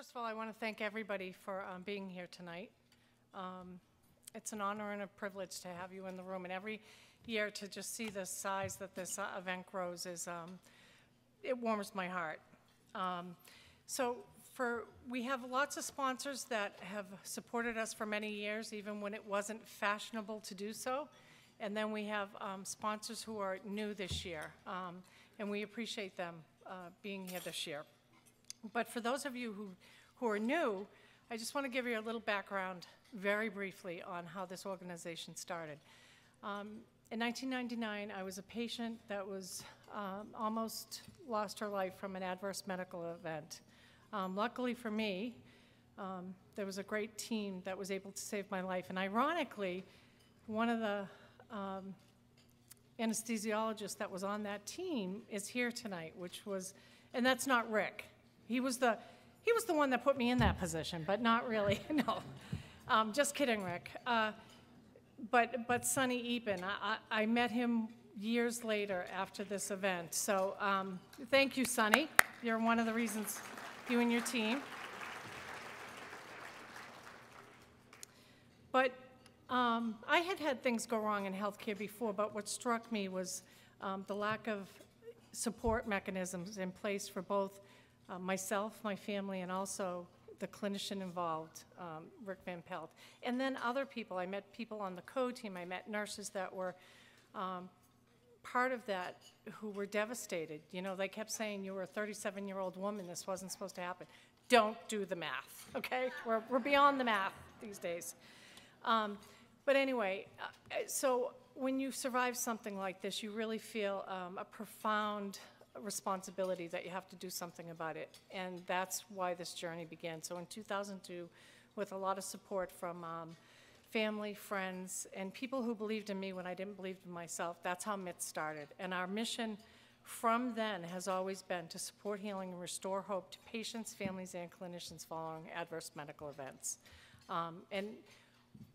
first of all, I want to thank everybody for being here tonight. It's an honor and a privilege to have you in the room, and every year to just see the size that this event grows is, it warms my heart. We have lots of sponsors that have supported us for many years, even when it wasn't fashionable to do so. And then we have sponsors who are new this year, and we appreciate them being here this year. But for those of you who are new, I just want to give you a little background very briefly on how this organization started. In 1999, I was a patient that was almost lost her life from an adverse medical event. Luckily for me, there was a great team that was able to save my life. And ironically, one of the anesthesiologists that was on that team is here tonight, and that's not Rick. He was the one that put me in that position, but not really, no. Just kidding, Rick. But Sonny Eapen, I met him years later after this event. So thank you, Sonny. You're one of the reasons, you and your team. But I had things go wrong in healthcare before, but what struck me was the lack of support mechanisms in place for both myself, my family, and also the clinician involved, Rick Van Pelt. And then other people. I met people on the code team. I met nurses that were part of that who were devastated. You know, they kept saying, you were a 37-year-old woman. This wasn't supposed to happen. Don't do the math, okay? We're beyond the math these days. But anyway, so when you survive something like this, you really feel a profound responsibility that you have to do something about it. And that's why this journey began. So in 2002, with a lot of support from family, friends, and people who believed in me when I didn't believe in myself, that's how MIT started. And our mission from then has always been to support healing and restore hope to patients, families, and clinicians following adverse medical events. And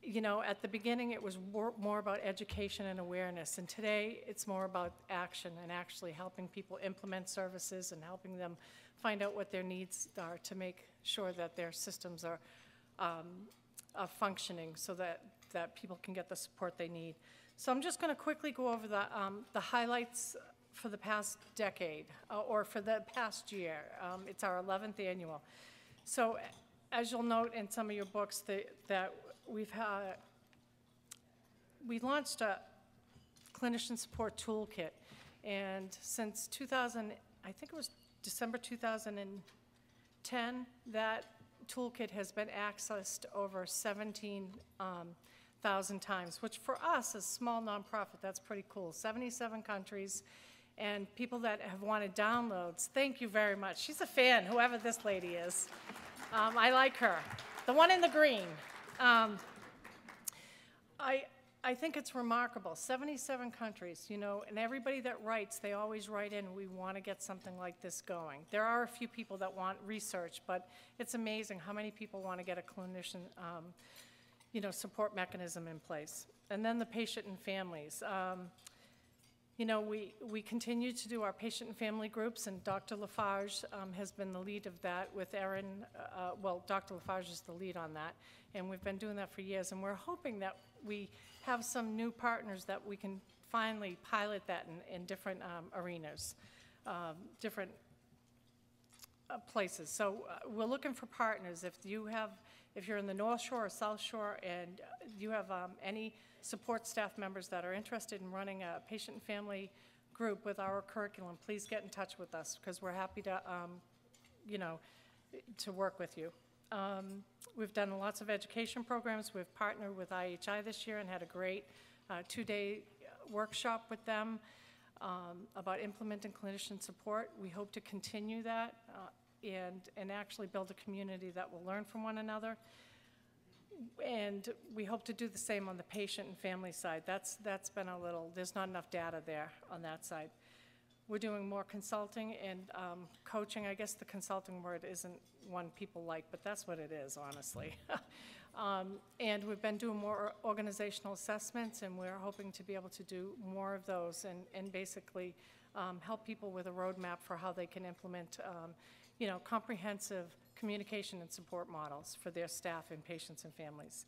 you know, at the beginning, it was more about education and awareness, and today it's more about action and actually helping people implement services and helping them find out what their needs are to make sure that their systems are functioning so that people can get the support they need. So I'm just going to quickly go over the highlights for the past decade, or for the past year. It's our 11th annual. So as you'll note in some of your books, that we launched a clinician support toolkit, and since I think it was December 2010, that toolkit has been accessed over 17,000 times, which for us, as a small nonprofit, that's pretty cool. 77 countries, and people that have wanted downloads, thank you very much. She's a fan, whoever this lady is. I like her. The one in the green. I think it's remarkable, 77 countries, you know, and everybody that writes, they always write in, we want to get something like this going. There are a few people that want research, but it's amazing how many people want to get a clinician, you know, support mechanism in place. And then the patient and families. You know, we continue to do our patient and family groups, and Dr. Lafarge has been the lead of that with Erin. Well, Dr. Lafarge is the lead on that, and we've been doing that for years, and we're hoping that we have some new partners that we can finally pilot that in different arenas, different places. So we're looking for partners. If you're in the North Shore or South Shore and you have any support staff members that are interested in running a patient and family group with our curriculum, please get in touch with us, because we're happy to, you know, to work with you. We've done lots of education programs. We've partnered with IHI this year and had a great 2-day workshop with them about implementing clinician support. We hope to continue that and actually build a community that will learn from one another. And we hope to do the same on the patient and family side. That's been a little, there's not enough data there on that side. We're doing more consulting and coaching. I guess the consulting word isn't one people like, but that's what it is, honestly. And we've been doing more organizational assessments, and we're hoping to be able to do more of those and basically help people with a roadmap for how they can implement you know, comprehensive communication and support models for their staff and patients and families.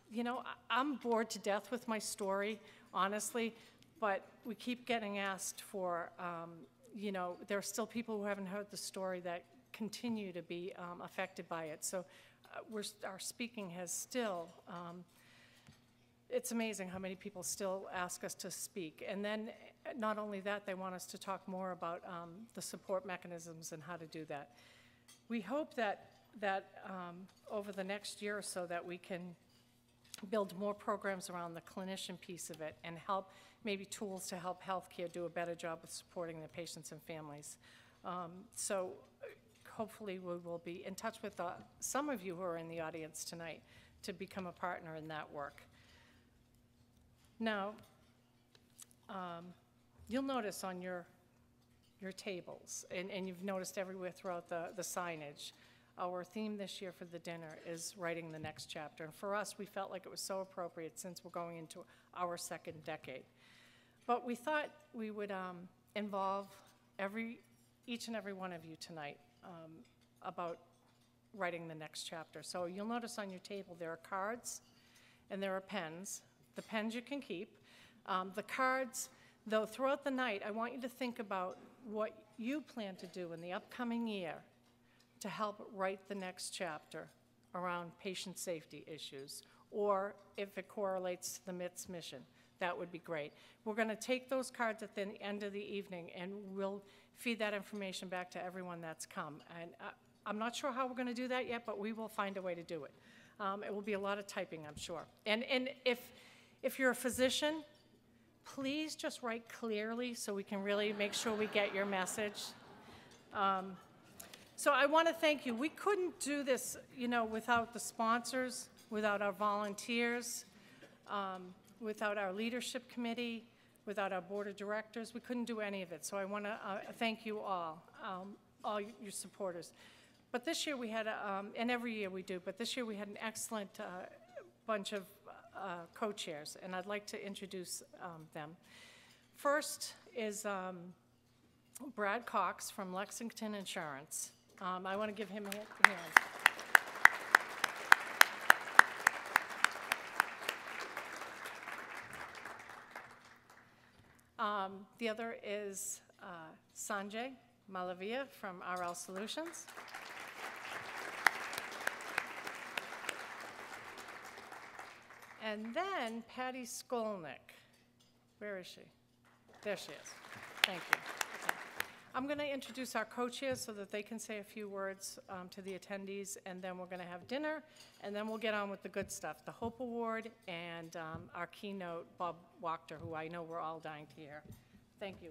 You know, I'm bored to death with my story, honestly, but we keep getting asked for, you know, there are still people who haven't heard the story that continue to be affected by it. So our speaking has still, it's amazing how many people still ask us to speak. And then not only that, they want us to talk more about the support mechanisms and how to do that. We hope that over the next year or so that we can build more programs around the clinician piece of it and help, maybe tools to help healthcare do a better job of supporting their patients and families. So hopefully we will be in touch with some of you who are in the audience tonight to become a partner in that work. Now, you'll notice on your tables, and you've noticed everywhere throughout the signage, our theme this year for the dinner is writing the next chapter. And for us, we felt like it was so appropriate since we're going into our second decade. But we thought we would involve each and every one of you tonight about writing the next chapter. So you'll notice on your table there are cards and there are pens. The pens you can keep. The cards, though, throughout the night, I want you to think about what you plan to do in the upcoming year to help write the next chapter around patient safety issues, or if it correlates to the MIT's mission, that would be great. We're going to take those cards at the end of the evening, and we'll feed that information back to everyone that's come. And I'm not sure how we're going to do that yet, but we will find a way to do it. It will be a lot of typing, I'm sure. And if you're a physician, please just write clearly so we can really make sure we get your message. So I want to thank you. We couldn't do this, you know, without the sponsors, without our volunteers, without our leadership committee, without our board of directors. We couldn't do any of it. So I want to thank you all your supporters. But this year we had, and every year we do, but this year we had an excellent bunch of co-chairs, and I'd like to introduce them. First is Brad Cox from Lexington Insurance. I want to give him a hand. The other is Sanjay Malavia from RL Solutions. And then Patty Skolnick. Where is she? There she is. Thank you. Okay. I'm going to introduce our co-chairs so that they can say a few words to the attendees, and then we're going to have dinner, and then we'll get on with the good stuff, the Hope Award, and our keynote, Bob Wachter, who I know we're all dying to hear. Thank you.